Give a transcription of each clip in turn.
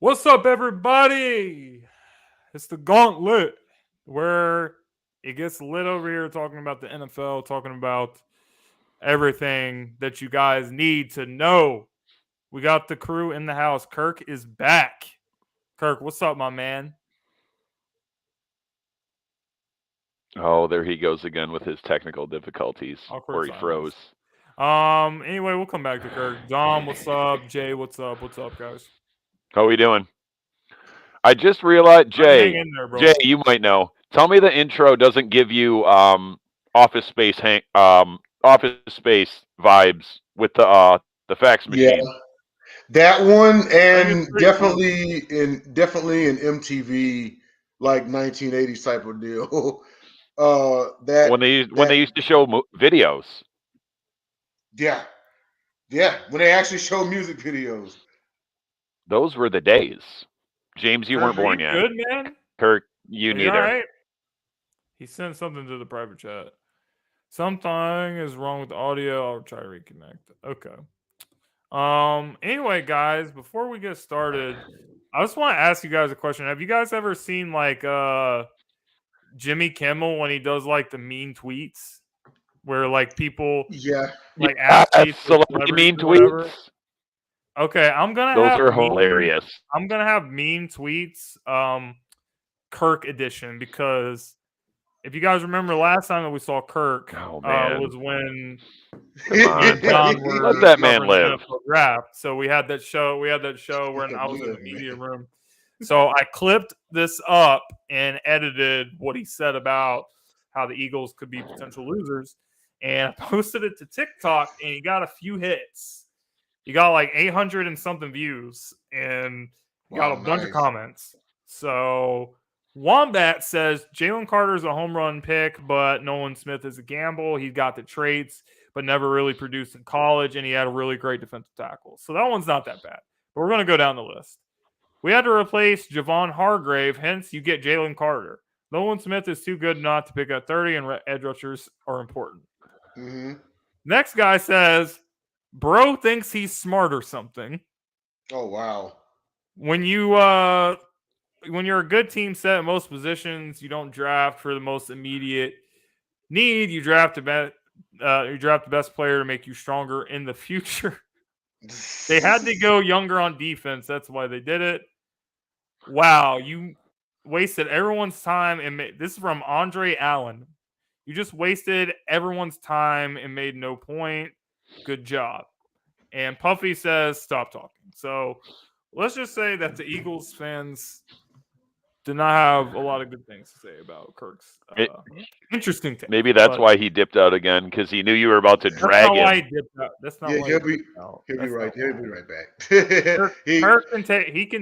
What's up, everybody? It's the Gauntlet, where it gets lit over here talking about the NFL, talking about everything that you guys need to know. We got the crew in the house. Kirk is back. Kirk, what's up, my man? Oh, there he goes again with his technical difficulties, Awkward or he silence. froze. Anyway, we'll come back to Kirk. Dom, what's up? Jay, what's up? What's up, guys? How we doing? I just realized, Hang in there, bro. Jay, you might know. Tell me the intro doesn't give you office space vibes with the fax Yeah, machine. that one, I think it's and pretty cool. definitely an MTV like 1980s type of deal. When they used to show videos, Yeah, yeah. When they actually show music videos. those were the days. James, you Kirk, weren't are you born yet. good, man? Kirk, you Are you all neither. right? He sent something to the private chat. Something is wrong with the audio. I'll try to reconnect. Okay. Anyway, guys, before we get started, I just want to ask you guys a question. Have you guys ever seen like Jimmy Kimmel when he does like the mean tweets where like people Yeah, like Yes, athletes or celebrity celebrities mean or whatever? tweets. Okay, I'm gonna Those have are mean hilarious. I'm gonna have mean tweets Kirk edition because if you guys remember last time that we saw Kirk Oh man, was when come me on, and John let were that man covering the live. NFL draft. So we had that show. We had that show when I was in the Live, media man. room. So I clipped this up and edited what he said about how the Eagles could be potential losers, and I posted it to TikTok, and he got a few hits. He got like 800 and something views, and got a Wow, bunch of nice. comments. So Wombat says Jalen Carter is a home run pick, but Nolan Smith is a gamble. He's got the traits, but never really produced in college, and he had a really great defensive tackle. So that one's not that bad. But we're going to go down the list. We had to replace Javon Hargrave, hence you get Jalen Carter. Nolan Smith is too good not to pick at 30, and edge rushers are important. Hmm. Next guy says, bro thinks he's smart or something. Oh wow. When you're a good team set in most positions, you don't draft for the most immediate need. You draft the best player to make you stronger in the future. They had to go younger on defense. That's why they did it. Wow, you wasted everyone's time this is from Andre Allen. You just wasted everyone's time and made no point. Good job. And Puffy says, stop talking. So let's just say that the Eagles fans did not have a lot of good things to say about Kirk's interesting take. Maybe that's why he dipped out again, because he knew you were about to drag That's not why he him. dipped out. That's not Yeah, why he'll be dipped out. he'll be That's right. not He'll why. be right back. Kirk can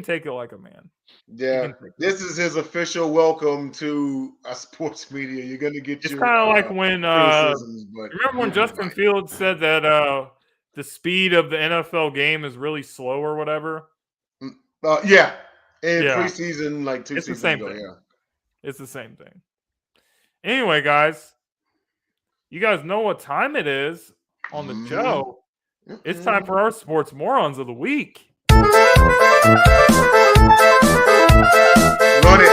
take it like a man. Yeah, this is his official welcome to sports media. You're gonna get It's your kind of like when criticisms, but remember when you'll be Justin right. Fields said that the speed of the NFL game is really slow or whatever. Yeah, in Yeah. preseason, like two It's the seasons same ago. thing. Yeah. It's the same thing. Anyway, guys, you guys know what time it is on the show. It's time for our sports morons of the week. Run it.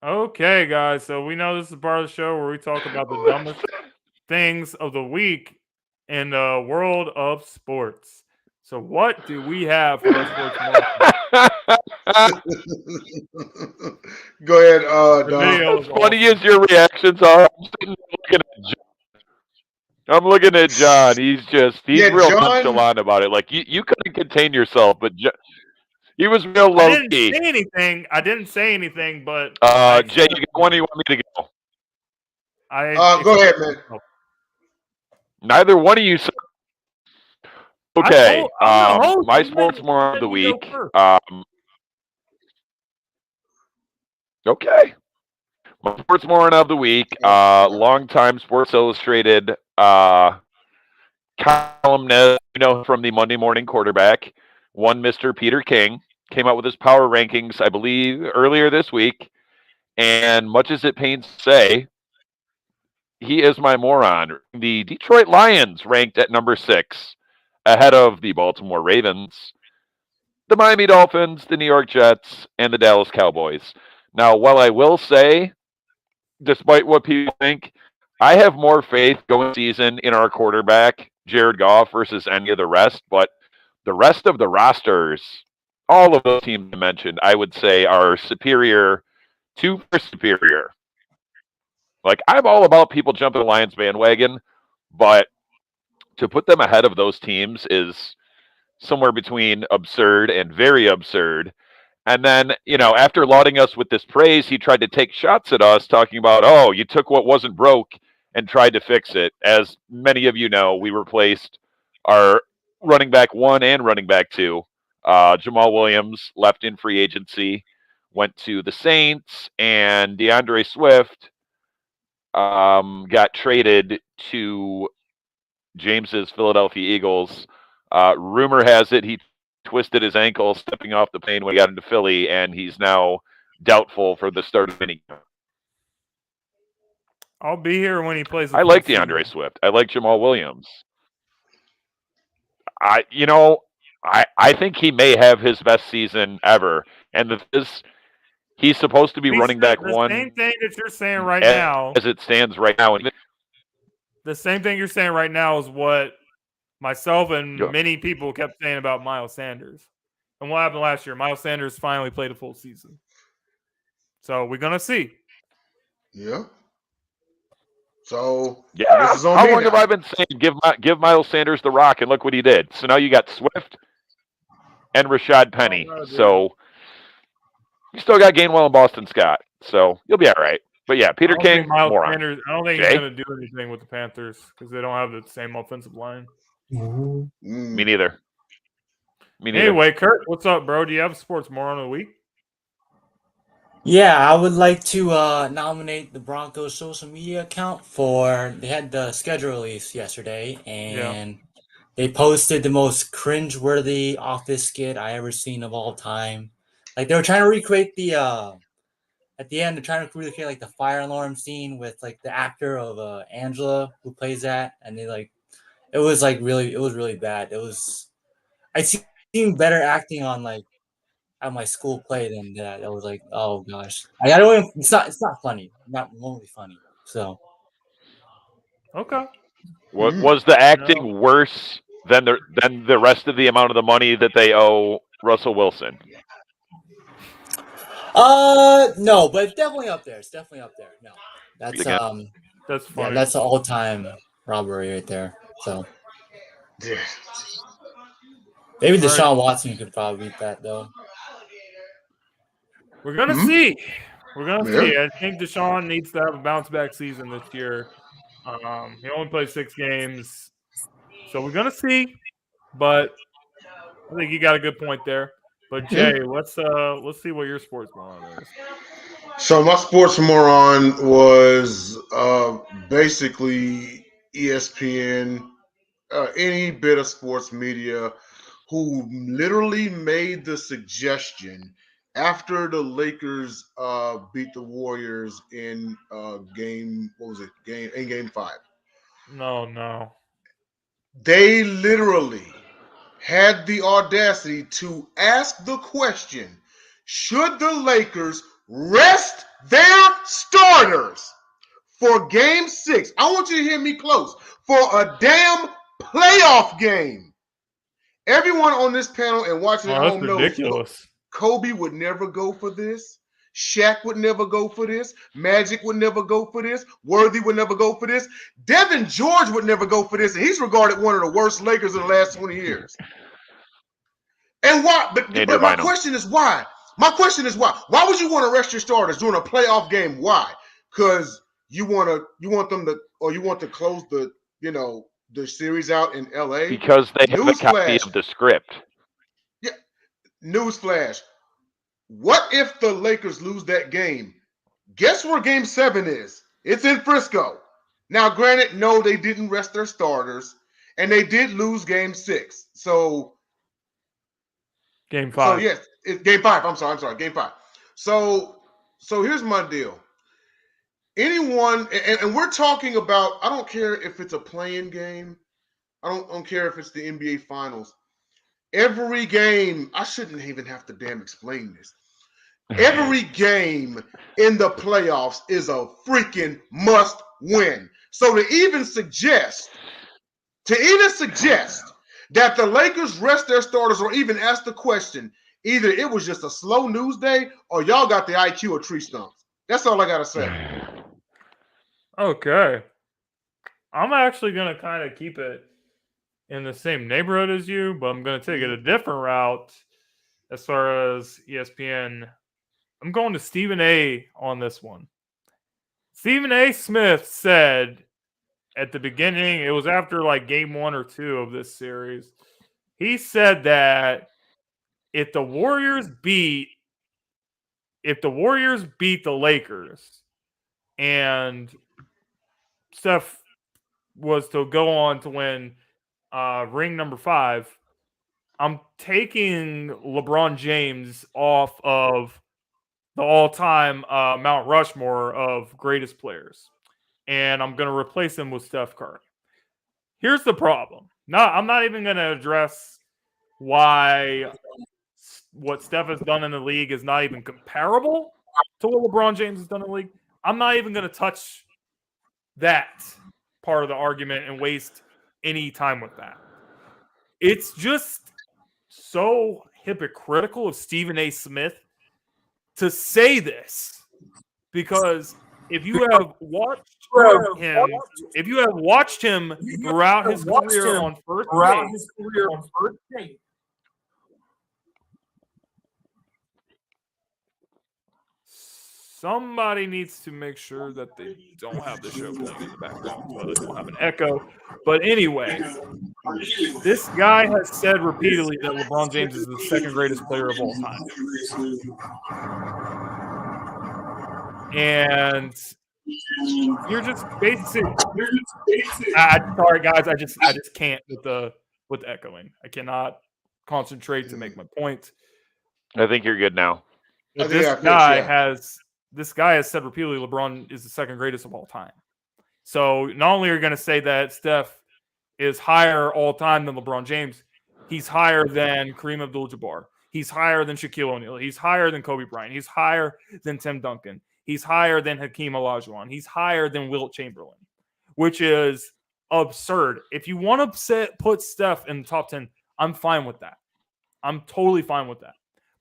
Okay, guys. So we know this is part of the show where we talk about the dumbest things of the week in the world of sports. So what do we have for our sports morons? Go ahead, The Dom. video As is funny awesome. as your reactions are, I'm looking at John. He's Yeah, real John. nonchalant about it. Like you couldn't contain yourself, but he was real I low didn't key. say anything. I didn't say anything, but Jay, you got one? Or you want me to go? Go ahead, man. Neither one of you. Okay. My sports moron of the week. Okay. My sports moron of the week. Longtime Sports Illustrated columnist, from the Monday Morning Quarterback, one Mr. Peter King, came out with his power rankings, I believe, earlier this week. And much as it pains to say, he is my moron. The Detroit Lions ranked at number 6, ahead of the Baltimore Ravens, the Miami Dolphins, the New York Jets, and the Dallas Cowboys. Now, while I will say, despite what people think, I have more faith going season in our quarterback, Jared Goff, versus any of the rest. But the rest of the rosters, all of those teams I mentioned, I would say are superior to superior. Like, I'm all about people jumping the Lions bandwagon, but to put them ahead of those teams is somewhere between absurd and very absurd. And then, after lauding us with this praise, he tried to take shots at us, talking about, oh, you took what wasn't broke and tried to fix it. As many of you know, we replaced our running back 1 and running back 2. Jamal Williams left in free agency, went to the Saints, and DeAndre Swift got traded to James's Philadelphia Eagles. Rumor has it he twisted his ankle stepping off the plane when he got into Philly, and he's now doubtful for the start of the game. I'll be here when he plays. I like DeAndre Swift. I like Jamal Williams. I think he may have his best season ever, and he's supposed to be running back 1. The same thing that you're saying right now, as it stands right now. The same thing you're saying right now is what myself and many people kept saying about Miles Sanders. And what happened last year? Miles Sanders finally played a full season. So we're going to see. Yeah. So, yeah, this is on how long have I been saying give Miles Sanders the rock, and look what he did. So now you got Swift and Rashad Penny. So you still got Gainwell and Boston Scott. So you'll be all right. But yeah, Peter King, moron. Sanders, I don't think he's going to do anything with the Panthers because they don't have the same offensive line. Me neither. Anyway, Kurt, what's up, bro? Do you have a sports moron of the week? Yeah, I would like to nominate the Broncos social media account they had the schedule release yesterday, and they posted the most cringe-worthy office skit I ever seen of all time. Like, they were trying to recreate at the end, they're trying to recreate like the fire alarm scene with like the actor of Angela who plays that, and it was really bad. I seen better acting on at my school play than that. I was like, oh gosh, I don't even, it's not funny, not remotely funny. So okay, was the acting worse than the rest of the amount of the money that they owe Russell Wilson? No, but it's definitely up there. No, that's funny. Yeah, that's an all-time robbery right there. So maybe Deshaun Watson could probably beat that though. We're gonna see. I think Deshaun needs to have a bounce back season this year. He only played 6 games, so we're gonna see. But I think you got a good point there. But Jay, let's see what your sports moron is. So my sports moron was basically ESPN, any bit of sports media, who literally made the suggestion after the Lakers beat the Warriors in game 5. No. They literally had the audacity to ask the question, should the Lakers rest their starters for game 6? I want you to hear me close. For a damn playoff game. Everyone on this panel and watching at home knows Kobe would never go for this. Shaq would never go for this. Magic would never go for this. Worthy would never go for this. Devin George would never go for this. And he's regarded one of the worst Lakers in the last 20 years. And why? But my question is why? My question is why? Why would you want to rest your starters during a playoff game? Why? Because you want to close the series out in LA? Because they have a copy of the script. Yeah. Newsflash. What if the Lakers lose that game? Guess where game 7 is? It's in Frisco. Now, granted, no, they didn't rest their starters, and they did lose game 6. So Game So 5. yes, it's game 5. I'm sorry, game 5. So here's my deal. Anyone, and we're talking about, I don't care if it's a playing game. I don't care if it's the NBA Finals. Every game, I shouldn't even have to damn explain this. Every game in the playoffs is a freaking must win. So to even suggest that the Lakers rest their starters or even ask the question, either it was just a slow news day or y'all got the IQ of tree stumps. That's all I got to say. Okay. I'm actually going to kind of keep it in the same neighborhood as you, but I'm going to take it a different route as far as ESPN. I'm going to Stephen A on this one. Stephen A. Smith said at the beginning, it was after like game 1 or 2 of this series, he said that if the Warriors beat the Lakers and Steph was to go on to win ring number 5, I'm taking LeBron James off of the all-time Mount Rushmore of greatest players, and I'm going to replace him with Steph Curry. Here's the problem. No, I'm not even going to address why what Steph has done in the league is not even comparable to what LeBron James has done in the league. I'm not even going to touch that part of the argument and waste any time with that. It's just so hypocritical of Stephen A. Smith to say this, because if you have watched him throughout his career on first take, somebody needs to make sure that they don't have the show playing in the background so they don't have an echo. But anyway, this guy has said repeatedly that LeBron James is the second greatest player of all time. And you're just basically sorry guys, I just can't with echoing. I cannot concentrate to make my point. I think you're good now. But this guy has said repeatedly LeBron is the second greatest of all time. So not only are you going to say that Steph is higher all time than LeBron James, he's higher than Kareem Abdul-Jabbar. He's higher than Shaquille O'Neal. He's higher than Kobe Bryant. He's higher than Tim Duncan. He's higher than Hakeem Olajuwon. He's higher than Wilt Chamberlain, which is absurd. If you want to put Steph in the top 10, I'm fine with that. I'm totally fine with that.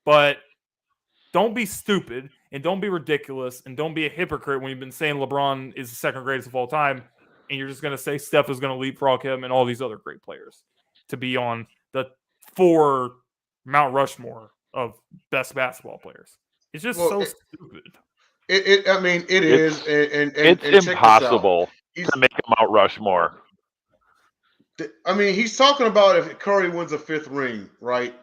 But don't be stupid and don't be ridiculous and don't be a hypocrite when you've been saying LeBron is the second greatest of all time and you're just going to say Steph is going to leapfrog him and all these other great players to be on the 4 Mount Rushmore of best basketball players. It's just so stupid. It is. And it's impossible to make a Mount Rushmore. I mean, he's talking about if Curry wins a 5th ring, right?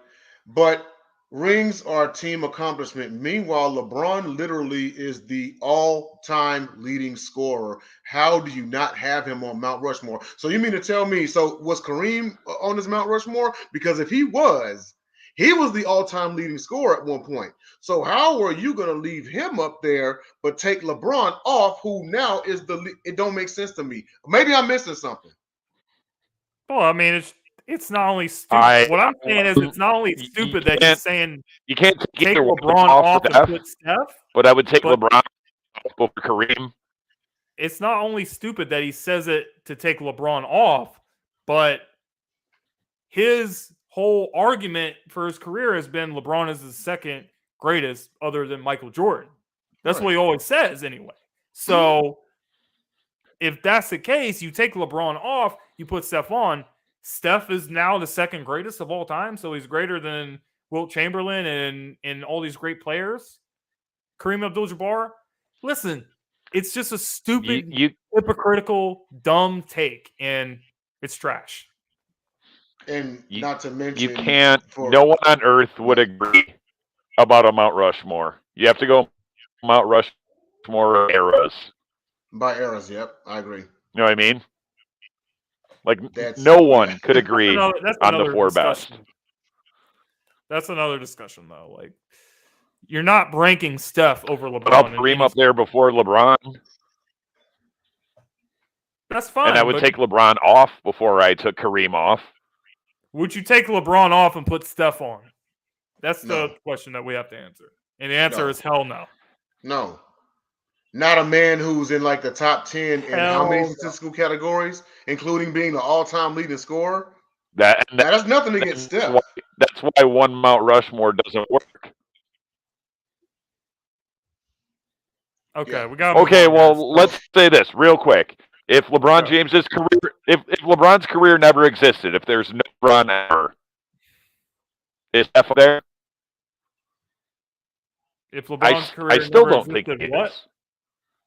But rings are a team accomplishment. Meanwhile, LeBron literally is the all-time leading scorer. How do you not have him on Mount Rushmore? So you mean to tell me, so was Kareem on his Mount Rushmore? Because if he was the all-time leading scorer at one point. So how are you going to leave him up there but take LeBron off, who now is it don't make sense to me. Maybe I'm missing something. Well, I mean, it's not only stupid. What I'm saying is it's not only stupid that he's saying you can't take LeBron off and put Steph. But I would take LeBron over Kareem. It's not only stupid that he says it to take LeBron off, but his whole argument for his career has been LeBron is the second greatest other than Michael Jordan. That's what he always says anyway. So if that's the case, you take LeBron off, you put Steph on. Steph is now the second greatest of all time, so he's greater than Wilt Chamberlain and all these great players. Kareem Abdul-Jabbar. Listen, it's just a stupid, hypocritical, dumb take, and it's trash. And not to mention, you can't. No one on earth would agree about a Mount Rushmore. You have to go Mount Rushmore eras. By eras, yep, I agree. You know what I mean? Like no one could agree on the 4 best. That's another discussion, though. Like, you're not ranking Steph over LeBron. But I'll put Kareem up there before LeBron. That's fine. And I would take LeBron off before I took Kareem off. Would you take LeBron off and put Steph on? That's No. the question that we have to answer. And the answer is hell no. No. Not a man who's in like the top 10 in how many statistical categories, including being the all-time leading scorer? That's nothing against Steph. That's why one Mount Rushmore doesn't work. Okay, Yeah. we got. Okay, well, let's say this real quick. If LeBron James's career, if LeBron's career never existed, if there's no LeBron ever, is Steph there? If LeBron's career I still never don't think existed, it what? is.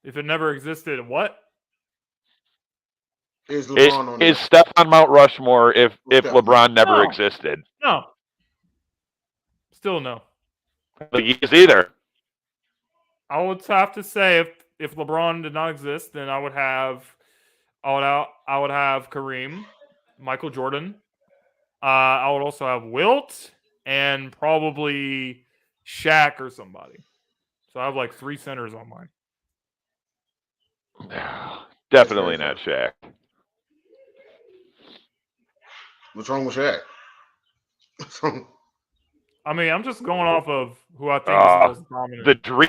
If it never existed, what? Is Steph on Mount Rushmore if LeBron never existed? No. Still no. I don't think he is either. I would have to say if LeBron did not exist, then I would have Kareem, Michael Jordan. I would also have Wilt and probably Shaq or somebody. So I have like 3 centers on mine. Definitely not Shaq. What's wrong with Shaq? I mean, I'm just going off of who I think is the most dominant. The dream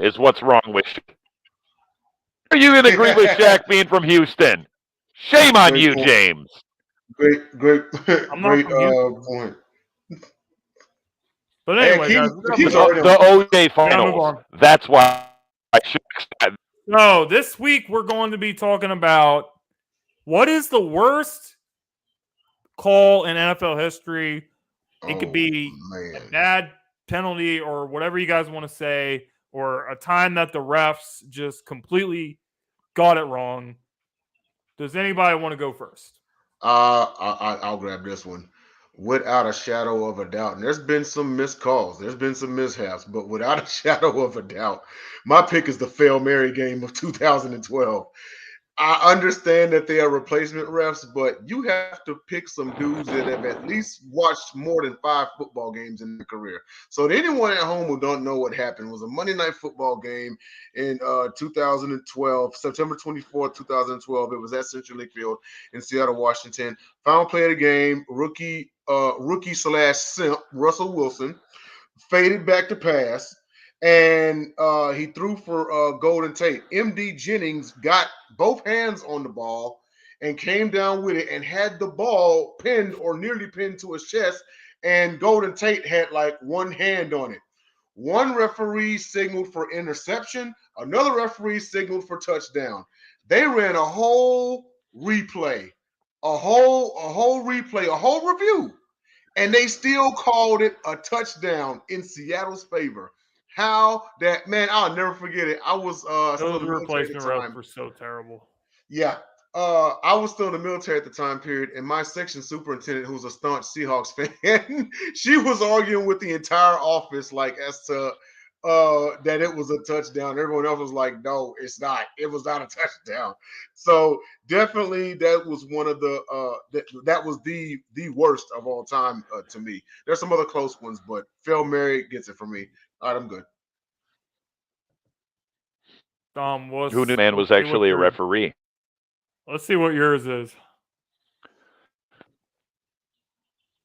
is what's wrong with Shaq. Are you going to agree with Shaq being from Houston? Shame on you, point. James. Great point. But anyway, the OJ finals. That's why I should have. So this week we're going to be talking about what is the worst call in NFL history. It could be a bad penalty or whatever you guys want to say, or a time that the refs just completely got it wrong. Does anybody want to go first? I'll grab this one. Without a shadow of a doubt. And there's been some missed calls. There's been some mishaps. But without a shadow of a doubt, my pick is the Fail Mary game of 2012. I understand that they are replacement refs, but you have to pick some dudes that have at least watched more than 5 football games in their career. So to anyone at home who don't know what happened, it was a Monday Night Football game in 2012, September 24th, 2012. It was at Central League Field in Seattle, Washington. Final play of the game, rookie/simp Russell Wilson faded back to pass. And he threw for Golden Tate. MD Jennings got both hands on the ball and came down with it and had the ball pinned or nearly pinned to his chest. And Golden Tate had like one hand on it. One referee signaled for interception. Another referee signaled for touchdown. They ran a whole replay, a whole review, and they still called it a touchdown in Seattle's favor. How that man, I'll never forget it. I was still in the military at the time. Refs were so terrible. Yeah. I was still in the military at the time period, and my section superintendent, who's a staunch Seahawks fan, she was arguing with the entire office like as to that it was a touchdown. Everyone else was like, no, it's not. It was not a touchdown. So definitely that was one of the that was the worst of all time to me. There's some other close ones, but Phil Mary gets it for me. All right, I'm good. Who knew man was actually a referee? Let's see what yours is.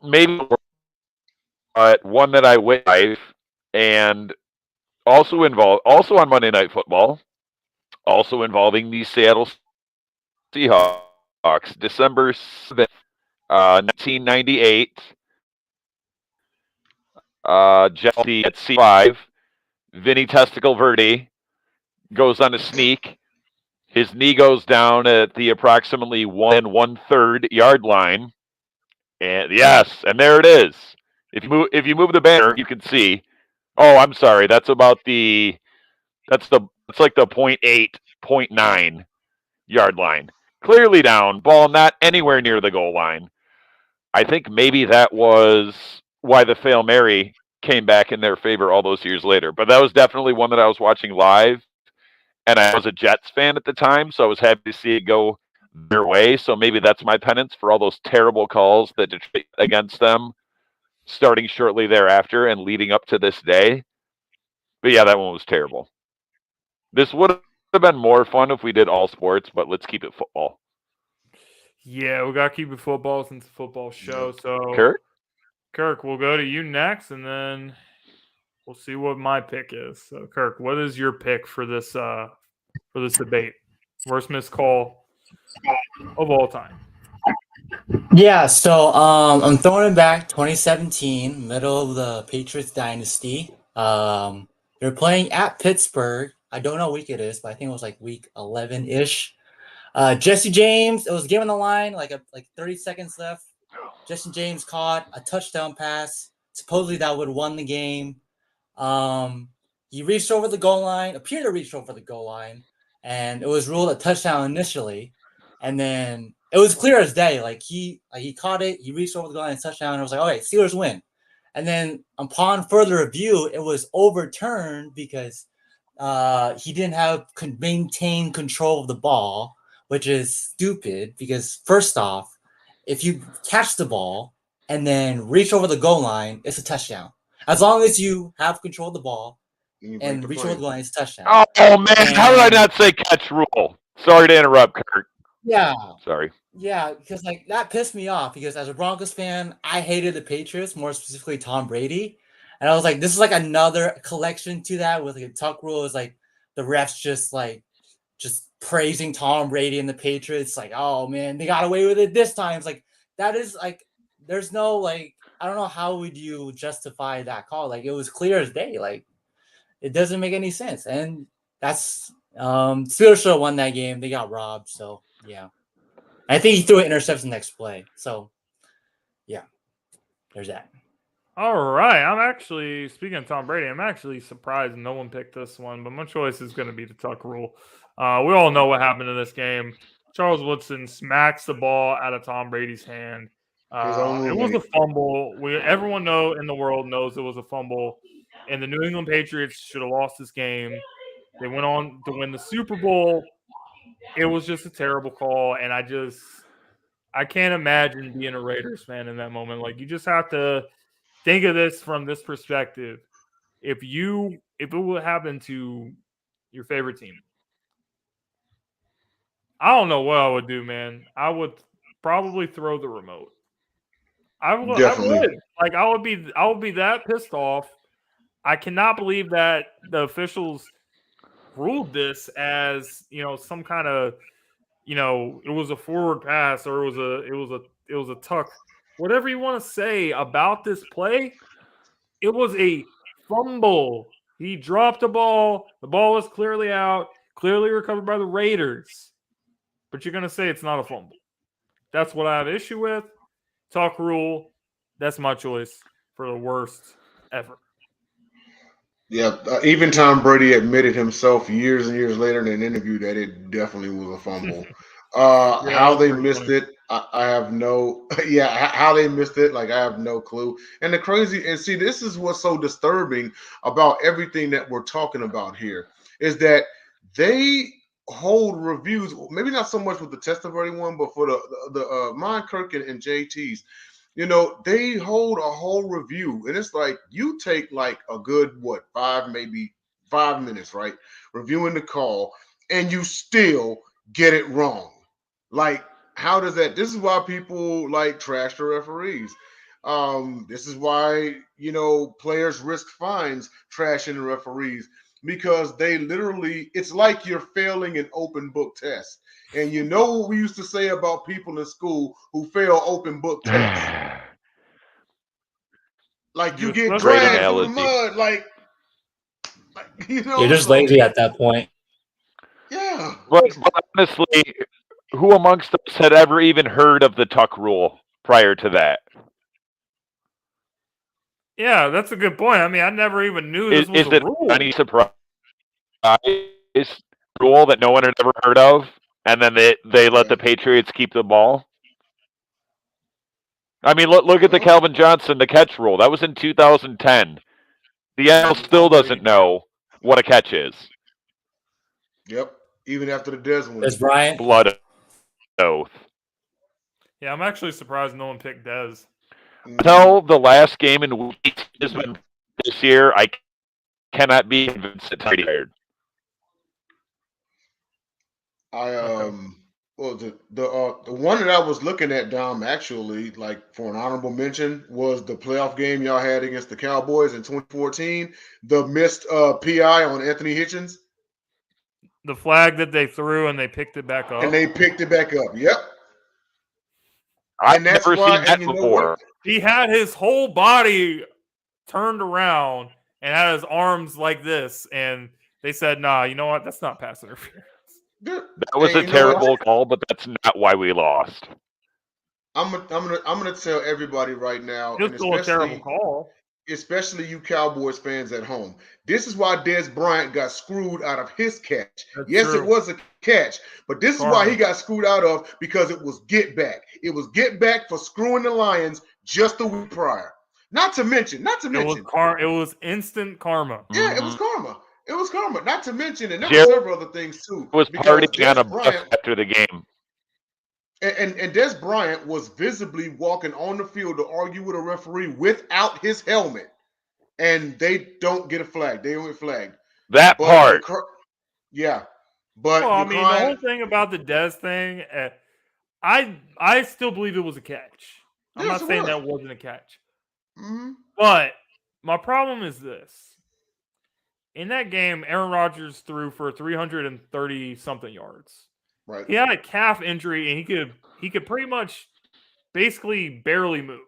Maybe one that I witnessed, and also on Monday Night Football, also involving the Seattle Seahawks, December 7th, 1998. Jesse at C5, Vinny Testicle Verde goes on a sneak. His knee goes down at the approximately 1 1/3 yard line. And yes, and there it is. If you move the banner, you can see. Oh, I'm sorry. That's like the 0.8, 0.9 yard line. Clearly down, ball not anywhere near the goal line. I think maybe that was why the Fail Mary came back in their favor all those years later. But that was definitely one that I was watching live, and I was a Jets fan at the time, so I was happy to see it go their way. So maybe that's my penance for all those terrible calls that Detroit against them starting shortly thereafter and leading up to this day. But yeah, that one was terrible. This would have been more fun if we did all sports, but let's keep it football. Yeah, we got to keep it football since it's a football show. So, Kirk, we'll go to you next, and then we'll see what my pick is. So, Kirk, what is your pick for this debate? Worst missed call of all time. Yeah, so I'm throwing it back 2017, middle of the Patriots dynasty. They're playing at Pittsburgh. I don't know what week it is, but I think it was like week 11-ish. Jesse James, it was a game on the line, like 30 seconds left. Jesse James caught a touchdown pass. Supposedly that would have won the game. He reached over the goal line, appeared to reach over the goal line, and it was ruled a touchdown initially. And then it was clear as day. Like he caught it, he reached over the goal line, touchdown, and I was like, okay, Steelers win. And then upon further review, it was overturned because he didn't have maintain control of the ball, which is stupid because first off, if you catch the ball and then reach over the goal line, it's a touchdown. As long as you have control of the ball and reach over the goal line, it's a touchdown. Oh man, how did I not say catch rule? Sorry to interrupt, Kurt. Yeah. Sorry. Yeah, because like that pissed me off because as a Broncos fan, I hated the Patriots, more specifically Tom Brady. And I was like, this is like another collection to that with like a tuck rule is like the refs just praising Tom Brady and the Patriots, like, oh man, they got away with it this time. It's like that is like there's no like I don't know how would you justify that call. Like it was clear as day. Like it doesn't make any sense. And that's Steelers should have won that game. They got robbed, so yeah. I think he threw an interception next play. So, yeah, there's that. All right. I'm actually, speaking of Tom Brady, I'm actually surprised no one picked this one, but my choice is going to be the tuck rule. We all know what happened in this game. Charles Woodson smacks the ball out of Tom Brady's hand. It was a fumble. Everyone in the world knows it was a fumble, and the New England Patriots should have lost this game. They went on to win the Super Bowl. It was just a terrible call, and I can't imagine being a Raiders fan in that moment. Like, you just have to think of this from this perspective. If it would happen to your favorite team, I don't know what I would do, man. I would probably throw the remote. I would. Like, I would be that pissed off. I cannot believe that the officials ruled this as, some kind of, it was a forward pass or it was a tuck. Whatever you want to say about this play, it was a fumble. He dropped the ball. The ball was clearly out, clearly recovered by the Raiders. But you're going to say it's not a fumble. That's what I have issue with. Tuck rule, that's my choice for the worst ever. Yeah, even Tom Brady admitted himself years and years later in an interview that it definitely was a fumble. How they missed it, I have no. Yeah, how they missed it, like I have no clue. And see, this is what's so disturbing about everything that we're talking about here is that they hold reviews. Maybe not so much with the Testaverde one, but for the mine, Kirk, and JT's. They hold a whole review, and it's like you take like a good maybe 5 minutes, right? Reviewing the call, and you still get it wrong. Like, how does that? This is why people like trash the referees. This is why players risk fines trashing the referees because they literally, it's like you're failing an open book test. And you know what we used to say about people in school who fail open book tests? Like you get dragged through the mud, like You're just lazy at that point. Yeah. But honestly, who amongst us had ever even heard of the tuck rule prior to that? Yeah, that's a good point. I mean, I never even knew this was a rule. Any surprise rule that no one had ever heard of, and then they let the Patriots keep the ball? I mean, look at the Calvin Johnson, the catch rule. That was in 2010. The NFL still doesn't know what a catch is. Yep. Even after the Des one. There's Brian. Blood oath. Yeah, I'm actually surprised no one picked Des. Until the last game in week has been this year, I cannot be convinced that Teddy tired. Well, the one that I was looking at, Dom, actually, like for an honorable mention, was the playoff game y'all had against the Cowboys in 2014. The missed PI on Anthony Hitchens. The flag that they threw and they picked it back up. And they picked it back up. Yep. I've never seen that before. He had his whole body turned around and had his arms like this, and they said, "Nah, you know what? That's not pass interference." That was a terrible call, but that's not why we lost. I'm gonna tell everybody right now, It's still a terrible call, especially you Cowboys fans at home. This is why Dez Bryant got screwed out of his catch. Yes, it was a catch, but this is why he got screwed out of, because it was get back. It was get back for screwing the Lions just a week prior. Not to mention. It was instant karma. Yeah, it was karma. It was karma. Not to mention, and there were several other things too. It was partying on a bus after the game. And Dez Bryant was visibly walking on the field to argue with a referee without his helmet. And they don't get a flag. They don't get flagged. That part. Yeah. But well, I mean, the whole thing about the Dez thing, I still believe it was a catch. I'm not saying that wasn't a catch. Mm-hmm. But my problem is this. In that game, Aaron Rodgers threw for 330-something yards. Right. He had a calf injury, and he could pretty much basically barely move.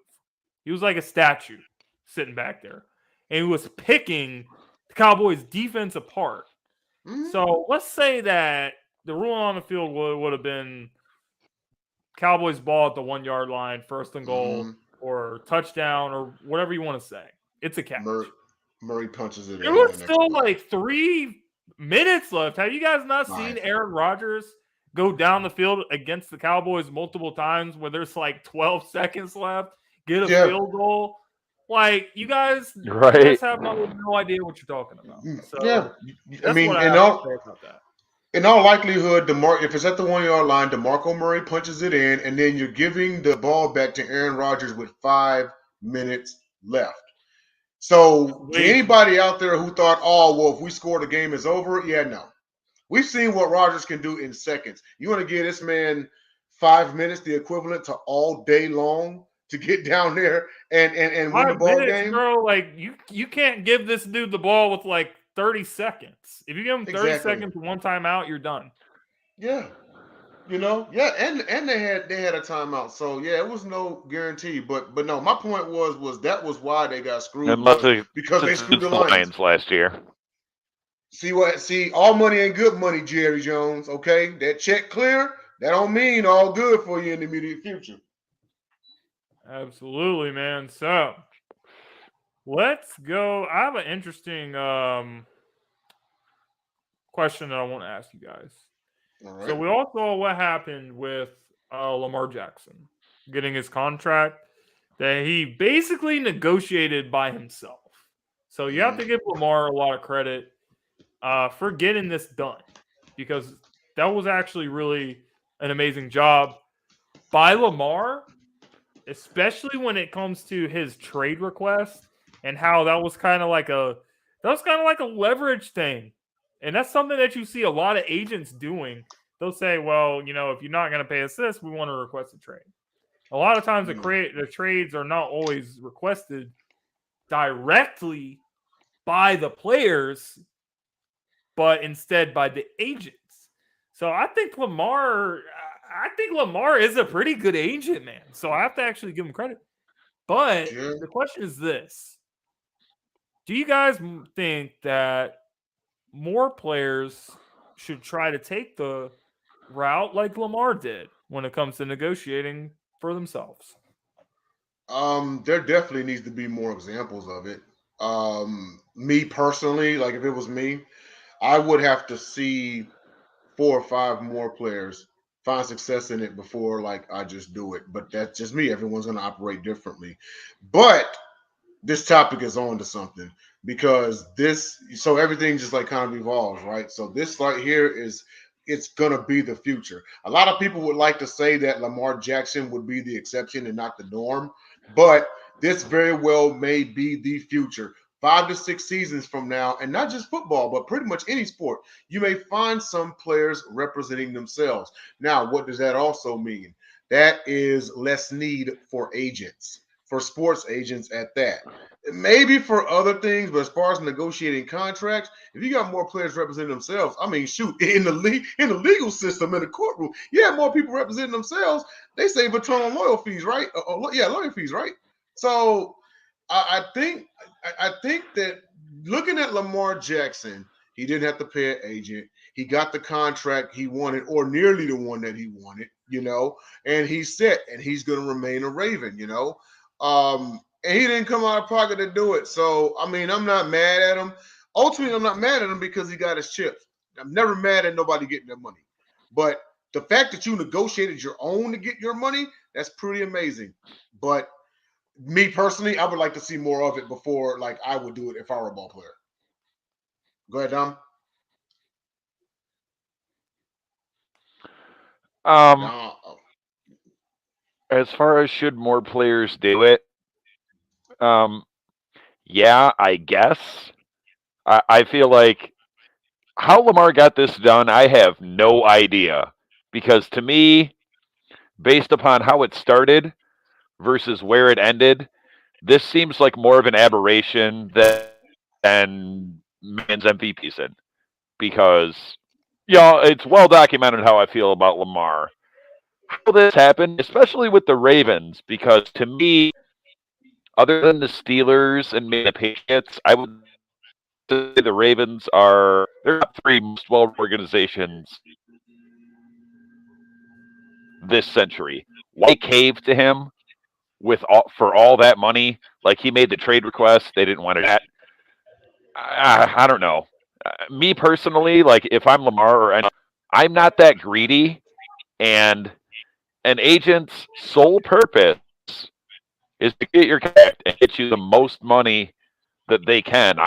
He was like a statue sitting back there. And he was picking the Cowboys' defense apart. Mm-hmm. So let's say that the rule on the field would have been Cowboys ball at the 1-yard line, 1st and goal, or touchdown, or whatever you want to say. It's a catch. Murray punches it. There was still like 3 minutes left. Have you guys not seen Aaron Rodgers go down the field against the Cowboys multiple times where there's like 12 seconds left, get a field goal? Like, you guys, have no idea what you're talking about. So, I mean, in all likelihood, if it's at the 1-yard line, DeMarco Murray punches it in, and then you're giving the ball back to Aaron Rodgers with 5 minutes left. So, to anybody out there who thought, oh, well, if we score, the game is over, no. We've seen what Rodgers can do in seconds. You want to give this man 5 minutes, the equivalent to all day long, to get down there and win the ball game? Bro, like, you can't give this dude the ball with, like, 30 seconds. If you give him 30 seconds to one timeout, you're done. Yeah. And they had a timeout. So it was no guarantee. But no, my point was that was why they got screwed, because they screwed the Lions last year. See, all money ain't good money, Jerry Jones. Okay, that check clear, that don't mean all good for you in the immediate future. Absolutely, man. So let's go. I have an interesting question that I want to ask you guys. Right. So we all saw what happened with Lamar Jackson getting his contract that he basically negotiated by himself. So you have to give Lamar a lot of credit for getting this done, because that was actually really an amazing job by Lamar, especially when it comes to his trade request and how that was kind of like a leverage thing. And that's something that you see a lot of agents doing. They'll say, well, if you're not going to pay us this, we want to request a trade. A lot of times the trades are not always requested directly by the players, but instead by the agents. So I think Lamar is a pretty good agent, man. So I have to actually give him credit. But the question is this. Do you guys think that more players should try to take the route like Lamar did when it comes to negotiating for themselves? There definitely needs to be more examples of it. Me personally, like if it was me, I would have to see 4 or 5 more players find success in it before I just do it. But that's just me. Everyone's going to operate differently. But this topic is on to something, because so everything just kind of evolves, right? So this right here it's going to be the future. A lot of people would like to say that Lamar Jackson would be the exception and not the norm. But this very well may be the future. 5 to 6 seasons from now, and not just football, but pretty much any sport, you may find some players representing themselves. Now, what does that also mean? That is less need for agents, for sports agents at that. Maybe for other things, but as far as negotiating contracts, if you got more players representing themselves, I mean, shoot, in the legal system, in the courtroom, you have more people representing themselves. They save a ton of lawyer fees, right? Lawyer fees, right? So I think that looking at Lamar Jackson, he didn't have to pay an agent. He got the contract he wanted, or nearly the one that he wanted, and he's set, and he's going to remain a Raven, and he didn't come out of pocket to do it. So, I mean, I'm not mad at him. Ultimately, I'm not mad at him because he got his chips. I'm never mad at nobody getting their money. But the fact that you negotiated your own to get your money, that's pretty amazing. But me personally, I would like to see more of it before, like, I would do it if I were a ball player. Go ahead, Dom. No. As far as should more players do it, yeah, I guess. I feel like how Lamar got this done, I have no idea. Because to me, based upon how it started versus where it ended, this seems like more of an aberration than man's MVP season. Because, it's well documented how I feel about Lamar. How this happened, especially with the Ravens, because to me, other than the Steelers and maybe the Patriots, I would say the Ravens are they're top three most well organizations this century. Why cave to him for all that money? Like he made the trade request, they didn't want it. I don't know. Me personally, like if I'm Lamar I'm not that greedy, and an agent's sole purpose is to get your contract and get you the most money that they can.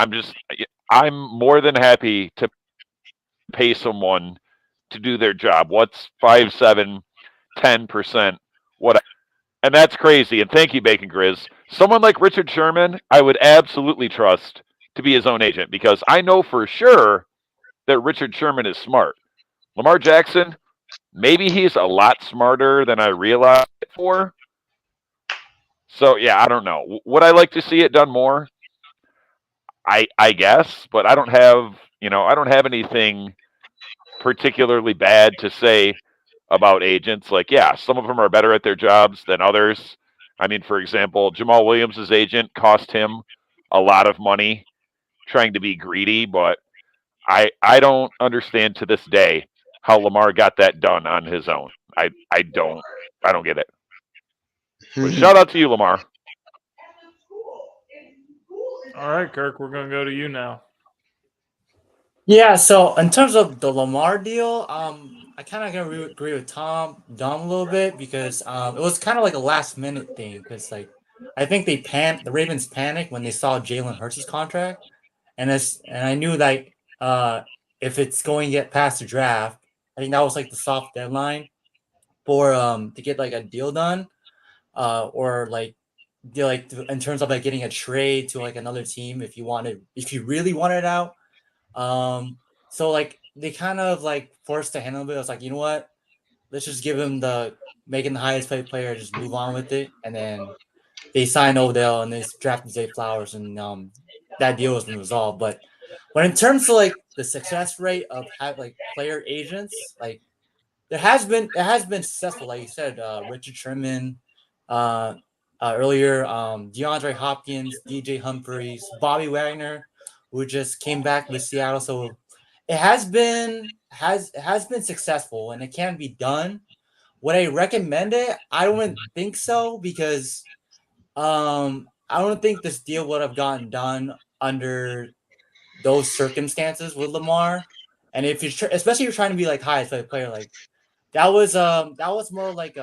I'm more than happy to pay someone to do their job. What's 5, 7, 10%, whatever. And that's crazy. And thank you, Bacon Grizz. Someone like Richard Sherman, I would absolutely trust to be his own agent because I know for sure that Richard Sherman is smart. Lamar Jackson, maybe he's a lot smarter than I realized for. So yeah, I don't know. Would I like to see it done more? I guess, but I don't have anything particularly bad to say about agents. Like, yeah, some of them are better at their jobs than others. I mean, for example, Jamal Williams' agent cost him a lot of money trying to be greedy, but I don't understand to this day how Lamar got that done on his own. I don't get it. But shout out to you, Lamar. All right, Kirk, we're going to go to you now. Yeah, so in terms of the Lamar deal, I kind of agree with Dom a little bit because it was kind of like a last minute thing because like I think the Ravens panicked when they saw Jalen Hurts' contract, and I knew like if it's going to get past the draft, I think that was like the soft deadline for to get like a deal done, or like in terms of like getting a trade to like another team if you really wanted out. So like they kind of like forced the hand a little bit. I was like, you know what? Let's just give him making the highest paid player, just move on with it. And then they signed Odell and they drafted Zay Flowers, and that deal has been resolved. But in terms of like the success rate of like player agents, like it has been successful. Like you said, Richard Sherman, earlier, DeAndre Hopkins, DJ Humphries, Bobby Wagner, who just came back with Seattle. So it has been successful, and it can be done. Would I recommend it? I don't think so because I don't think this deal would have gotten done under those circumstances with Lamar. And if especially if you're trying to be like highest paid player, like that was more like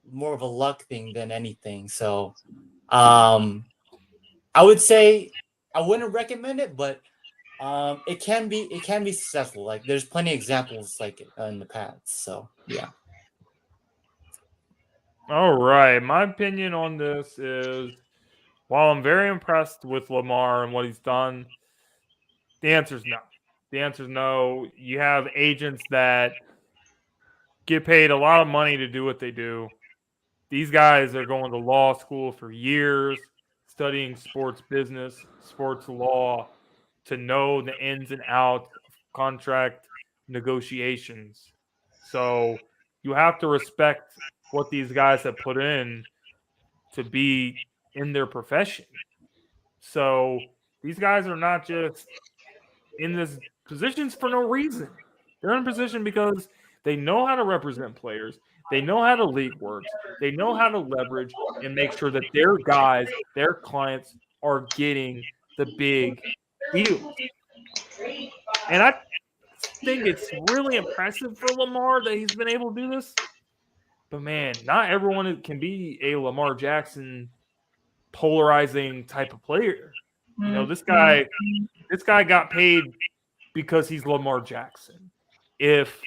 more of a luck thing than anything. So I would say I wouldn't recommend it, but it can be successful. Like there's plenty of examples like in the past. So yeah. All right. My opinion on this is while I'm very impressed with Lamar and what he's done, the answer is no. The answer is no. You have agents that get paid a lot of money to do what they do. These guys are going to law school for years, studying sports business, sports law, to know the ins and outs of contract negotiations. So you have to respect what these guys have put in to be in their profession. So these guys are not just in this positions for no reason. They're in position because they know how to represent players. They know how the league works. They know how to leverage and make sure that their guys, their clients are getting the big deals. And I think it's really impressive for Lamar that he's been able to do this. But man, not everyone can be a Lamar Jackson polarizing type of player. You know, this guy got paid because he's Lamar Jackson. If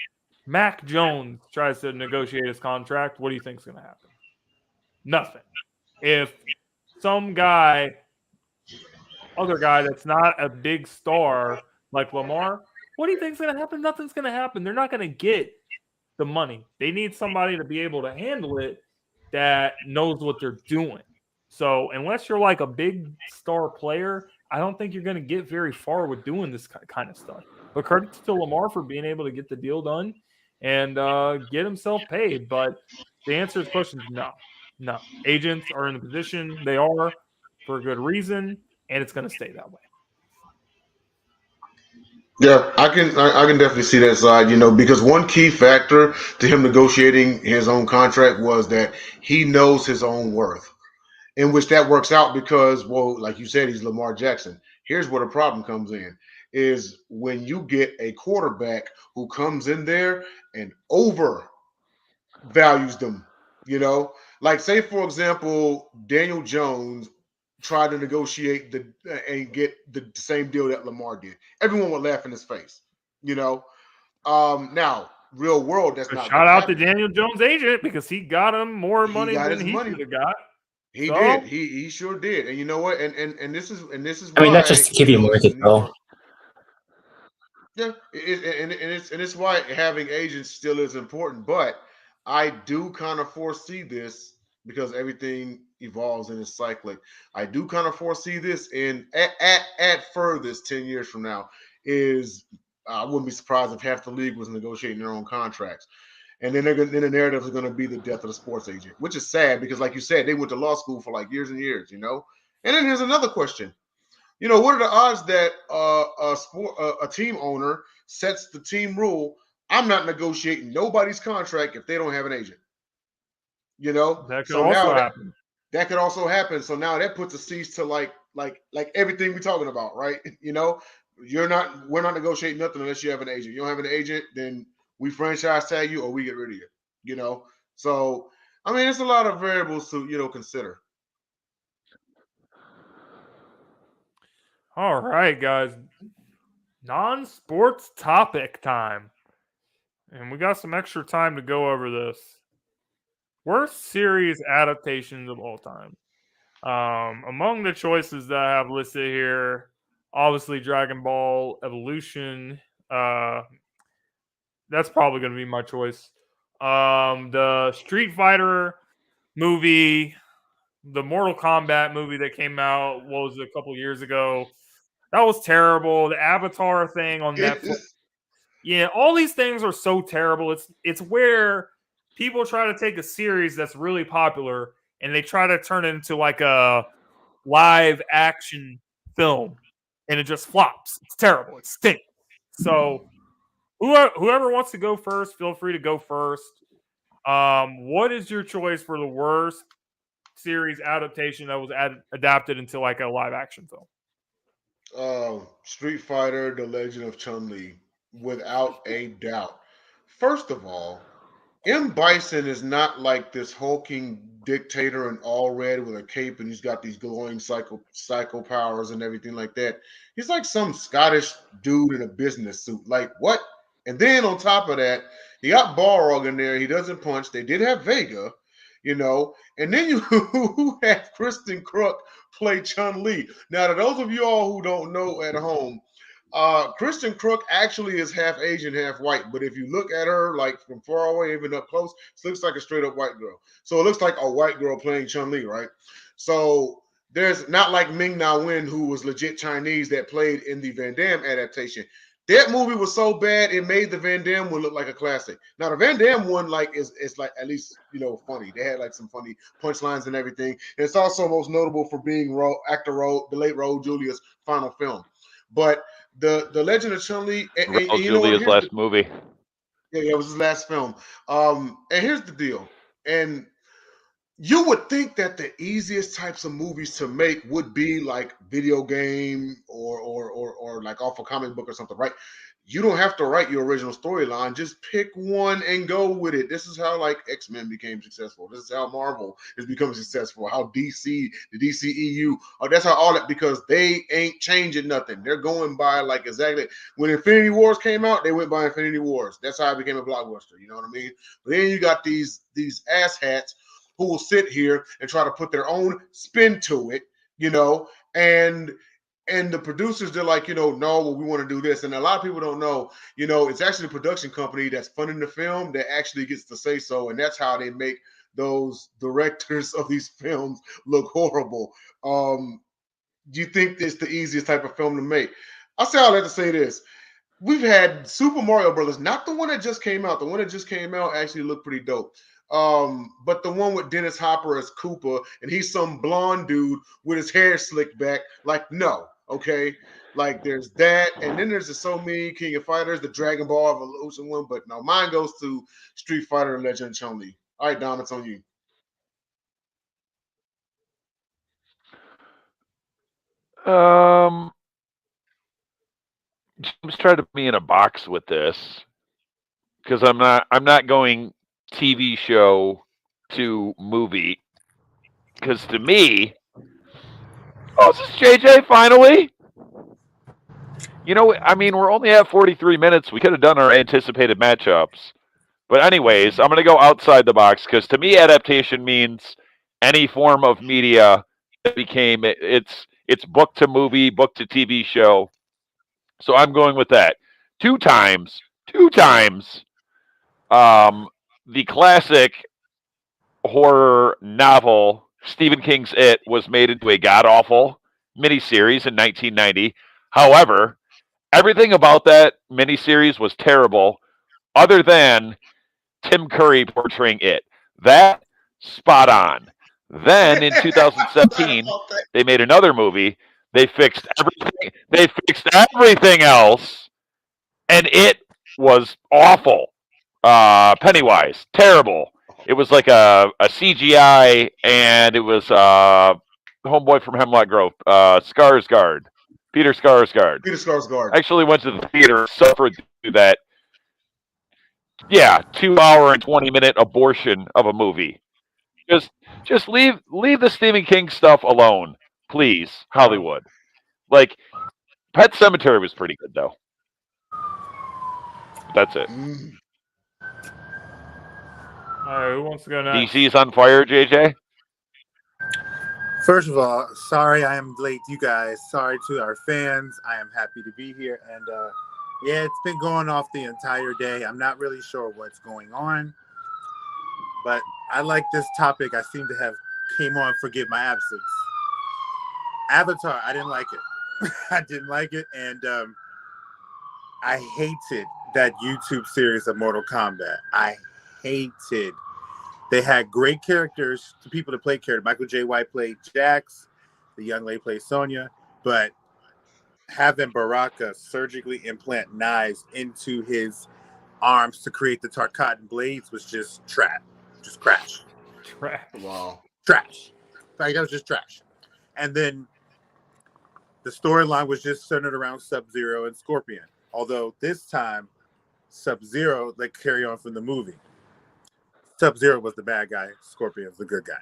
Mac Jones tries to negotiate his contract, what do you think is going to happen? Nothing. If some other guy that's not a big star like Lamar, what do you think is going to happen? Nothing's going to happen. They're not going to get the money. They need somebody to be able to handle it that knows what they're doing. So unless you're like a big star player, I don't think you're going to get very far with doing this kind of stuff. But credit to Lamar for being able to get the deal done and get himself paid. But the answer to the question is no. No. Agents are in the position they are for a good reason, and it's going to stay that way. Yeah, I can definitely see that side, because one key factor to him negotiating his own contract was that he knows his own worth, in which that works out because, well, like you said, he's Lamar Jackson. Here's where the problem comes in is when you get a quarterback who comes in there and overvalues them, like say, for example, Daniel Jones tried to negotiate and get the same deal that Lamar did. Everyone would laugh in his face, Now, real world, that's not Shout going to out to happen. Daniel Jones' agent because he got him more He money got than his he money. should have got. He So, did. He sure did. And you know what? And this is I mean, why that's just the TV this is market, New though. York. Yeah, and it's why having agents still is important. But I do kind of foresee this because everything evolves and is cyclic. I do kind of foresee this in at furthest 10 years from now. I wouldn't be surprised if half the league was negotiating their own contracts. And then then the narrative is going to be the death of the sports agent, which is sad because, like you said, they went to law school for like years and years, And then here's another question: what are the odds that a team owner sets the team rule? I'm not negotiating nobody's contract if they don't have an agent. that could So also now happen. that could also happen. So now that puts a cease to like everything we're talking about, right? We're not negotiating nothing unless you have an agent. You don't have an agent, then we franchise tag you or we get rid of you. So I mean, it's a lot of variables to consider. All right, guys. Non-sports topic time. And we got some extra time to go over this. Worst series adaptations of all time. Among the choices that I have listed here, obviously Dragon Ball Evolution. That's probably going to be my choice. The Street Fighter movie, the Mortal Kombat movie that came out, what was it, a couple years ago? That was terrible. The Avatar thing on Netflix. Yeah, all these things are so terrible. It's where people try to take a series that's really popular and they try to turn it into like a live action film, and it just flops. It's terrible. It stinks. So whoever wants to go first, feel free to go first. What is your choice for the worst series adaptation that was adapted into like a live action film? Street Fighter: The Legend of Chun-Li, without a doubt. First of all, M. Bison is not like this hulking dictator in all red with a cape and he's got these glowing psycho powers and everything like that. He's like some Scottish dude in a business suit. Like what? And then on top of that, he got Balrog in there. He doesn't punch. They did have Vega, you know. And then you have Kristen Kruk play Chun-Li. Now, to those of you all who don't know at home, Kristen Kruk actually is half Asian, half white. But if you look at her like from far away, even up close, it looks like a straight up white girl. So it looks like a white girl playing Chun-Li, right? So there's not like Ming Na Wen, who was legit Chinese that played in the Van Damme adaptation. That movie was so bad it made the Van Damme one look like a classic. Now the Van Damme one like is like at least funny. They had like some funny punchlines and everything. And it's also most notable for being the late Raul Julia's final film. But the Legend of Chun-Li and Raul Julia's last movie. Yeah, it was his last film. And here's the deal. And you would think that the easiest types of movies to make would be like video game or like off a comic book or something, right? You don't have to write your original storyline. Just pick one and go with it. This is how like X-Men became successful. This is how Marvel is becoming successful. How DC, the DCEU, that's how all that, because they ain't changing nothing. They're going by like exactly when Infinity Wars came out, they went by Infinity Wars. That's how it became a blockbuster. You know what I mean? But then you got these asshats who will sit here and try to put their own spin to it, and the producers, they're like, no, well, we want to do this. And a lot of people don't know, it's actually the production company that's funding the film that actually gets to say so. And that's how they make those directors of these films look horrible. Do you think it's the easiest type of film to make? I'll say all that to say this. We've had Super Mario Brothers, not the one that just came out. The one that just came out actually looked pretty dope. But the one with Dennis Hopper as Koopa, and he's some blonde dude with his hair slicked back. Like, no, okay. Like, there's that, and then there's the So Me, King of Fighters, the Dragon Ball Evolution one. But no, mine goes to Street Fighter and Legend of Chun-Li. All right, Dom, it's on you. James tried to put me in a box with this because I'm not going TV show to movie, because to me, this is JJ finally. I mean, we're only at 43 minutes. We could have done our anticipated matchups. But anyways, I'm going to go outside the box, because to me, adaptation means any form of media that became it's book to movie, book to TV show. So I'm going with that. Two times. The classic horror novel Stephen King's It was made into a god-awful miniseries in 1990. However, everything about that miniseries was terrible, other than Tim Curry portraying it. That, spot on. Then in 2017, they made another movie. They fixed everything. They fixed everything else, and it was awful. Pennywise, terrible. It was like a CGI, and it was homeboy from Hemlock Grove, Skarsgård, Peter Skarsgård. Peter Skarsgård. Actually went to the theater and suffered through that. Yeah, 2 hour and 20-minute abortion of a movie. Just leave the Stephen King stuff alone, please, Hollywood. Like, Pet Sematary was pretty good though. That's it. All right, who wants to go next? DC's on fire, JJ. First of all, sorry I am late, you guys. Sorry to our fans. I am happy to be here, and yeah, it's been going off the entire day. I'm not really sure what's going on, but I like this topic. I seem to have came on. Forgive my absence. Avatar, I didn't like it. I didn't like it, and I hated that YouTube series of Mortal Kombat. I hated. They had great characters, the people that played characters. Michael J. White played Jax. The young lady played Sonya. But having Baraka surgically implant knives into his arms to create the Tarkatan blades was just trash. Just crash. Trash. Wow. Trash. Like, that was just trash. And then the storyline was just centered around Sub-Zero and Scorpion. Although this time, Sub-Zero, carry on from the movie. Sub-Zero was the bad guy. Scorpion's the good guy.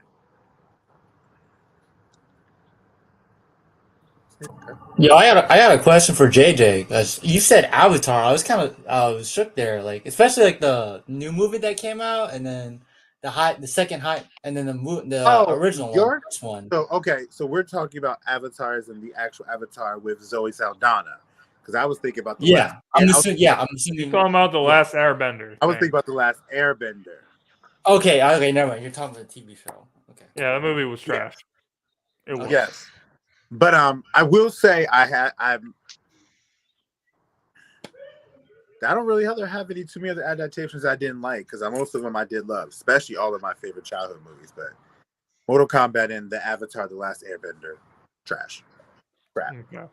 Yo, I got a question for JJ. You said Avatar. I was kind of shook there, especially the new movie that came out, and then the second high, and then the Oh, original you're- one. So okay, so we're talking about avatars and the actual avatar with Zoe Saldana, because I was thinking about the last. I'm I assuming. You're assuming. talking about the last Airbender. was thing. thinking about the last Airbender. Okay, never mind. You're talking about the TV show. Okay. Yeah, that movie was trash. It was. Yes, but I will say I don't really have too many other adaptations I didn't like, because most of them I did love, especially all of my favorite childhood movies. But Mortal Kombat and the Avatar: The Last Airbender, trash, crap. Okay.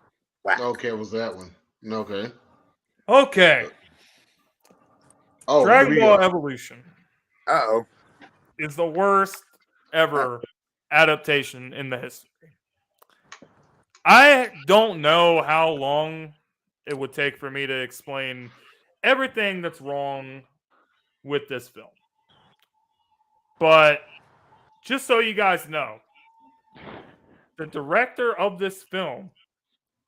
Wow. Okay, it was that one. Okay. Okay. Oh, Dragon here we Ball go. Evolution Uh-oh. is the worst ever adaptation in the history. I don't know how long it would take for me to explain everything that's wrong with this film. But just so you guys know, the director of this film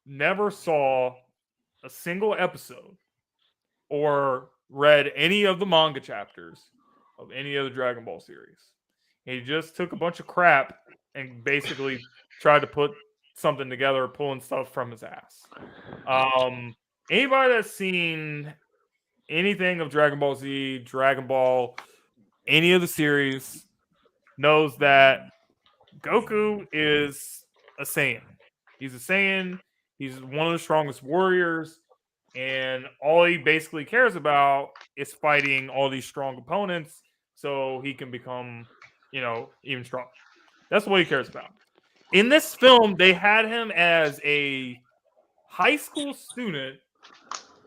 never saw a single episode or read any of the manga chapters of any of the Dragon Ball series. He just took a bunch of crap and basically tried to put something together, pulling stuff from his ass. Anybody that's seen anything of Dragon Ball Z, Dragon Ball, any of the series knows that Goku is a Saiyan. He's a Saiyan. He's one of the strongest warriors. And all he basically cares about is fighting all these strong opponents so he can become, even stronger. That's what he cares about. In this film, they had him as a high school student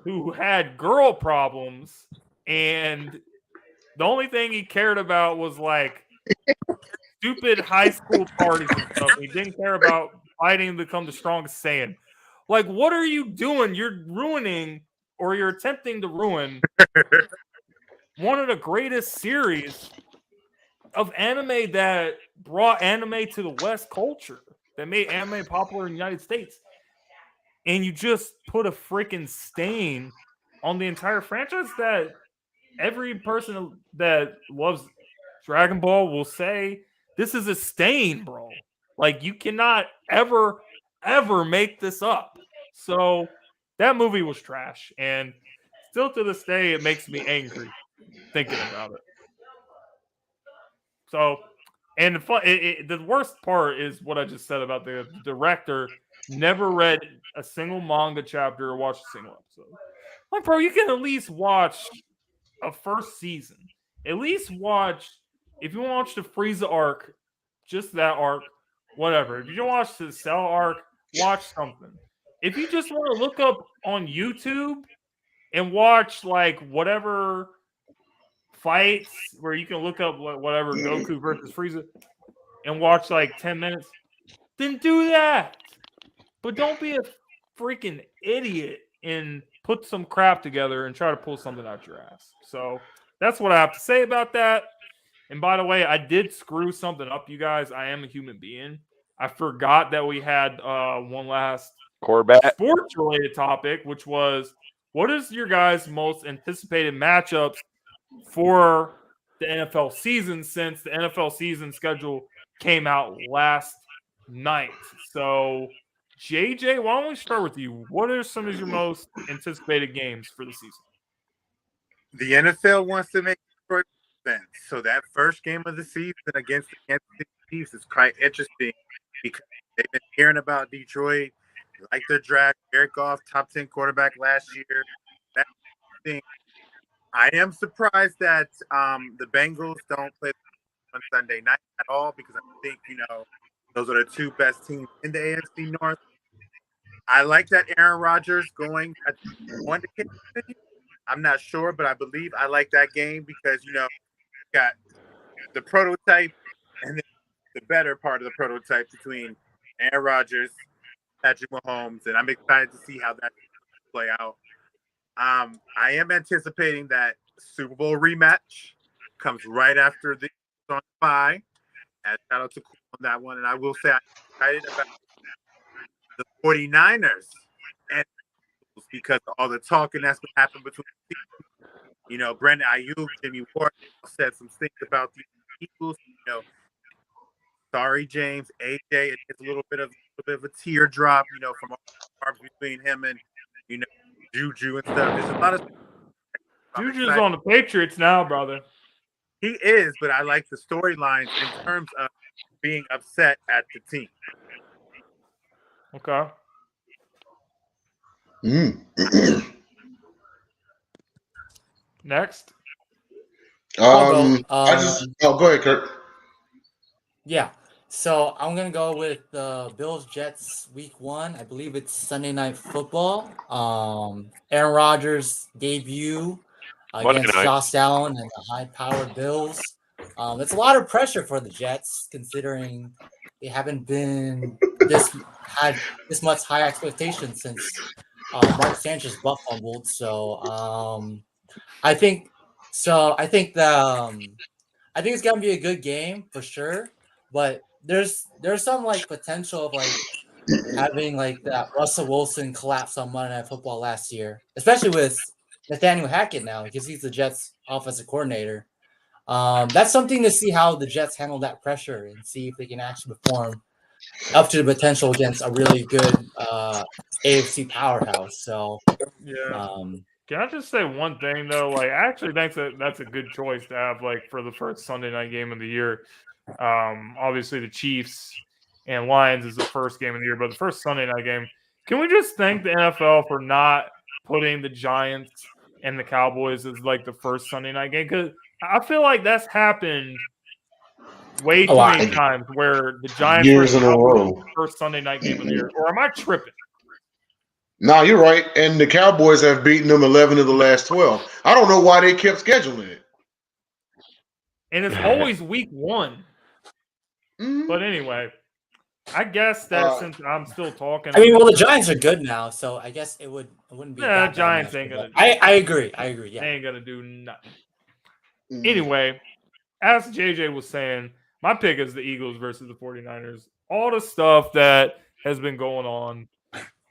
who had girl problems, and the only thing he cared about was like stupid high school parties and stuff. He didn't care about fighting to become the strongest Saiyan. Like, what are you doing? You're ruining, or you're attempting to ruin one of the greatest series of anime that brought anime to the West culture, that made anime popular in the United States. And you just put a freaking stain on the entire franchise that every person that loves Dragon Ball will say, this is a stain, bro. Like, you cannot ever make this up. So that movie was trash. And still to this day, it makes me angry thinking about it. So, and the worst part is what I just said about the director never read a single manga chapter or watched a single episode. Like, bro, you can at least watch a first season. At least watch, if you want to watch the Frieza arc, just that arc, whatever. If you don't watch the Cell arc, watch something. If you just want to look up on YouTube and watch like whatever fights where you can look up whatever Goku versus Frieza and watch like 10 minutes, then do that. But don't be a freaking idiot and put some crap together and try to pull something out your ass. So that's what I have to say about that. And by the way, I did screw something up, you guys. I am a human being. I forgot that we had one last Kombat. sports-related topic, which was, what is your guys' most anticipated matchups for the NFL season, since the NFL season schedule came out last night? So, JJ, why don't we start with you? What are some of your most anticipated games for the season? The NFL wants to make Detroit sense. So that first game of the season against the Kansas City Chiefs is quite interesting, because they've been hearing about Detroit, like their draft, Jared Goff, top 10 quarterback last year. That thing. I am surprised that the Bengals don't play on Sunday night at all, because I think, those are the two best teams in the AFC North. I like that Aaron Rodgers going at one to Kansas City. I'm not sure, but I like that game because, got the prototype and then the better part of the prototype between Aaron Rodgers, Patrick Mahomes, and I'm excited to see how that play out. I am anticipating that Super Bowl rematch comes right after the on bye. And shout out to Cool on that one. And I will say I'm excited about the 49ers and because of all the talking that's been happening between the teams. Brandon Ayuk, Jimmy Ward said some things about the Eagles, sorry, James, AJ, it's a little bit of a teardrop, from all the carbs between him and Juju and stuff. There's a lot of Juju's on the Patriots now, brother. He is, but I like the storylines in terms of being upset at the team. Okay. Next. Go ahead, Kurt. Yeah. So I'm gonna go with the Bills Jets Week 1. I believe it's Sunday Night Football. Aaron Rodgers' debut against Josh Allen and the high-powered Bills. It's a lot of pressure for the Jets, considering they haven't been had this much high expectations since Mark Sanchez butt fumbled. So I think it's gonna be a good game for sure. But there's some potential of having that Russell Wilson collapse on Monday Night Football last year, especially with Nathaniel Hackett now because he's the Jets offensive coordinator. That's something to see how the Jets handle that pressure and see if they can actually perform up to the potential against a really good AFC powerhouse. So yeah. Can I just say one thing though? I actually think that's a good choice to have for the first Sunday night game of the year. Obviously the Chiefs and Lions is the first game of the year, but the first Sunday night game. Can we just thank the NFL for not putting the Giants and the Cowboys as the first Sunday night game? Because I feel like that's happened way too many times where the Giants years in a row first Sunday night game of the year. Or am I tripping? No, you're right. And the Cowboys have beaten them 11 of the last 12. I don't know why they kept scheduling it. And it's always week 1. Mm-hmm. But anyway, I guess that since I'm still talking, the Giants are good now, so I guess it wouldn't be. Nah, Giants ain't gonna. I agree. Yeah, they ain't gonna do nothing. Mm-hmm. Anyway, as JJ was saying, my pick is the Eagles versus the 49ers. All the stuff that has been going on.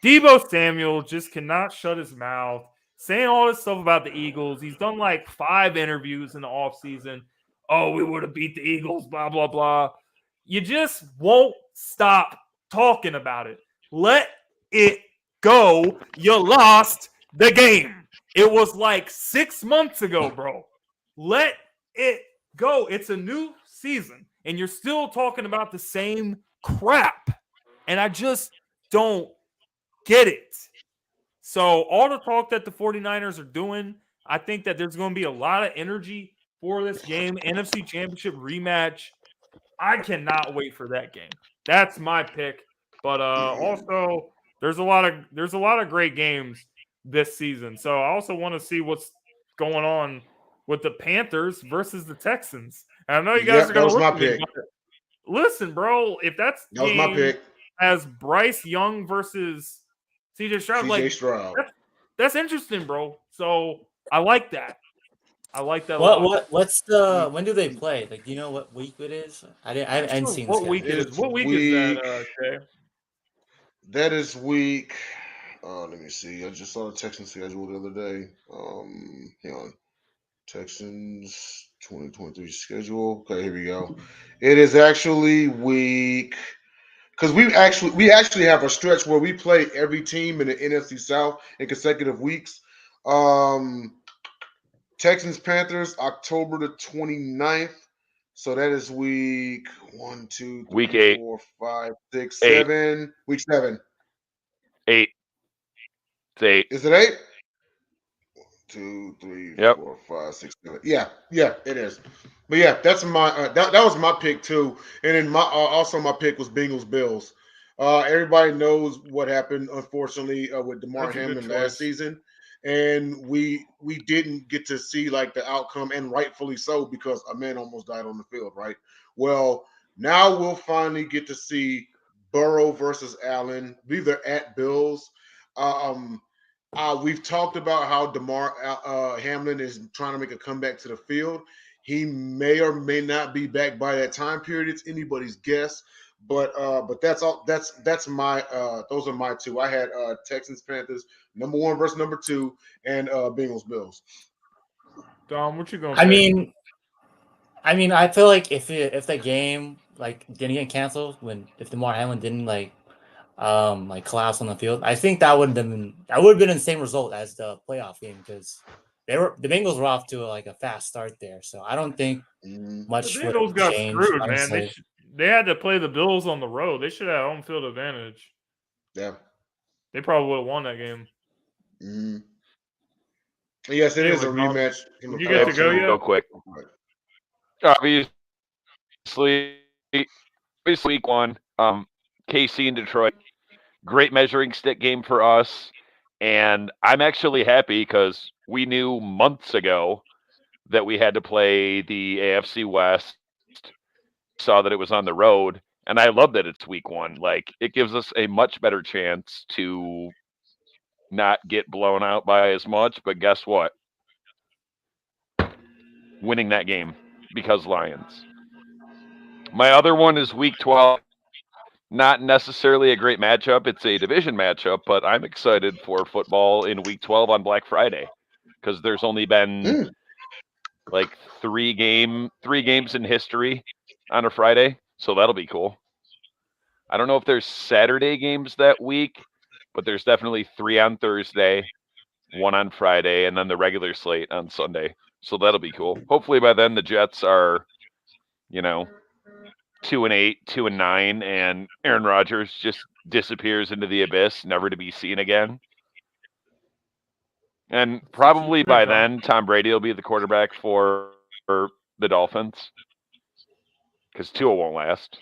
Deebo Samuel just cannot shut his mouth, saying all this stuff about the Eagles. He's done 5 interviews in the offseason. Oh, we would have beat the Eagles, blah, blah, blah. You just won't stop talking about it. Let it go. You lost the game. It was 6 months ago, bro. Let it go. It's a new season, and you're still talking about the same crap. And I just don't get it. So all the talk that the 49ers are doing, I think that there's going to be a lot of energy for this game. NFC Championship rematch. I cannot wait for that game. That's my pick. But also there's a lot of great games this season. So I also want to see what's going on with the Panthers versus the Texans. And I know you guys are going to look at me. Listen, bro, if that was my pick. As Bryce Young versus CJ Stroud, that's interesting, bro. So I like that. When do they play? Do you know what week it is? I haven't seen what week it is. What week is that, Jay? That is week. Let me see. I just saw the Texans schedule the other day. Hang on. Texans 2023 schedule. Okay, here we go. It is actually week. Because we actually have a stretch where we play every team in the NFC South in consecutive weeks. Texans Panthers October the 29th. So that is week 1, 2, 3, week 8. 4, 5, 6, 7. Week 7. 8. It's 8. Is it 8? 1, 2, 3, 4, 5, 6, 7. Yeah, it is. But yeah, that's my that was my pick too. And then my pick was Bengals Bills. Everybody knows what happened, unfortunately, with DeMar Hamlin last season. And we didn't get to see the outcome, and rightfully so, because a man almost died on the field, right? Well, now we'll finally get to see Burrow versus Allen. These are at Bills. We've talked about how DeMar Hamlin is trying to make a comeback to the field. He may or may not be back by that time period. It's anybody's guess. But that's all. That's my. Those are my two. I had Texans Panthers number 1 versus number 2, and Bengals Bills. Dom, what you going? I mean, I feel like if the game like didn't get canceled if Damar Hamlin didn't like collapse on the field, I think that would have been the same result as the playoff game because the Bengals were off to a fast start there, so I don't think Mhm. The much would Bengals have got changed. screwed, man. Honestly, They had to play the Bills on the road. They should have home field advantage. Yeah. They probably would have won that game. Mhm. Yes, it is a Anyway, Tom, rematch. did you get to go Real yet? quick. Obviously, week 1, KC and Detroit, great measuring stick game for us. And I'm actually happy because we knew months ago that we had to play the AFC West. Saw that it was on the road, and I love that it's week 1. Like, it gives us a much better chance to not get blown out by as much. But guess what? Winning that game because Lions. My other one is week 12. Not necessarily a great matchup. It's a division matchup, but I'm excited for football in week 12 on Black Friday because there's only been like three games in history on a Friday, so that'll be cool. I don't know if there's Saturday games that week, but there's definitely 3 on Thursday, 1 on Friday, and then the regular slate on Sunday. So that'll be cool. Hopefully by then the Jets are, 2-8, 2-9, and Aaron Rodgers just disappears into the abyss, never to be seen again. And probably by then, Tom Brady will be the quarterback for the Dolphins because Tua won't last.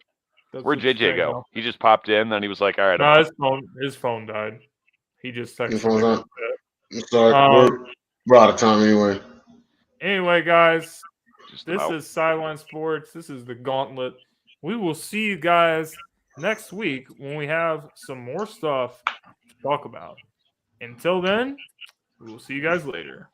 Where'd JJ go? He just popped in, then he was like, "All right." No, his phone died. He just texted me. I'm sorry. We're out of time anyway. Anyway, guys, Just this about. is Sideline Sports. This is the Gauntlet. We will see you guys next week when we have some more stuff to talk about. Until then, we will see you guys later.